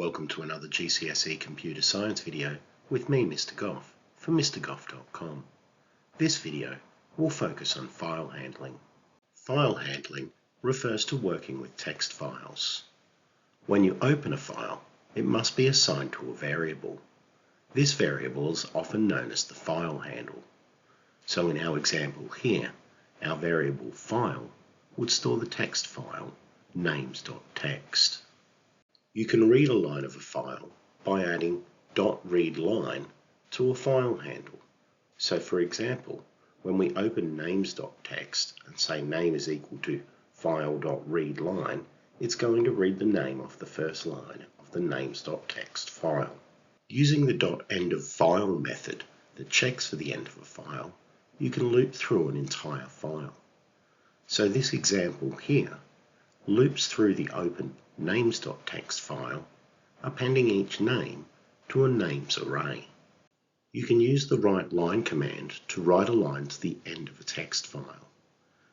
Welcome to another GCSE Computer Science video with me, Mr Goff, from MrGoff.com. This video will focus on file handling. File handling refers to working with text files. When you open a file, it must be assigned to a variable. This variable is often known as the file handle. So in our example here, our variable file would store the text file names.txt. You can read a line of a file by adding .readLine to a file handle. So for example, when we open names.txt and say name is equal to file.readLine, it's going to read the name off the first line of the names.txt file. Using the .endOfFile method that checks for the end of a file, you can loop through an entire file. So this example here loops through the open names.txt file, appending each name to a names array. You can use the WriteLine command to write a line to the end of a text file.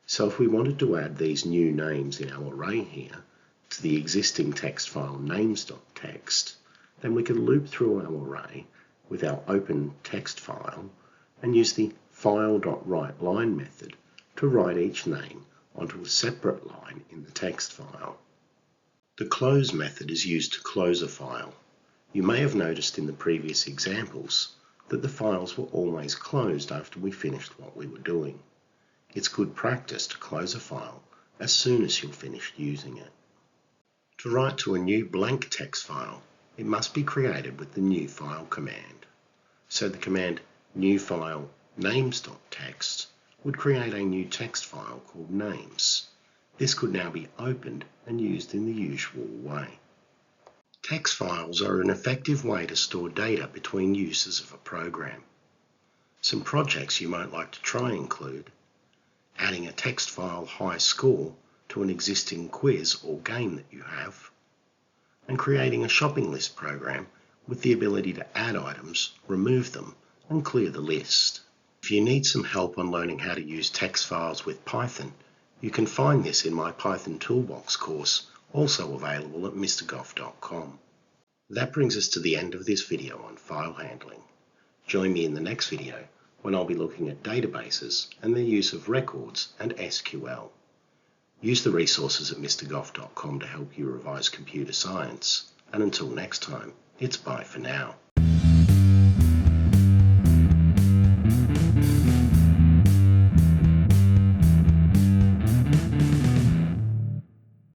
So if we wanted to add these new names in our array here to the existing text file names.txt, then we can loop through our array with our open text file and use the file.WriteLine method to write each name onto a separate line in the text file. The close method is used to close a file. You may have noticed in the previous examples that the files were always closed after we finished what we were doing. It's good practice to close a file as soon as you're finished using it. To write to a new blank text file, it must be created with the new file command. So the command new file names.txt would create a new text file called names. This could now be opened and used in the usual way. Text files are an effective way to store data between users of a program. Some projects you might like to try include adding a text file high score to an existing quiz or game that you have, and creating a shopping list program with the ability to add items, remove them, and clear the list. If you need some help on learning how to use text files with Python, you can find this in my Python Toolbox course, also available at MrGoff.com. That brings us to the end of this video on file handling. Join me in the next video when I'll be looking at databases and their use of records and SQL. Use the resources at MrGoff.com to help you revise computer science. And until next time, it's bye for now.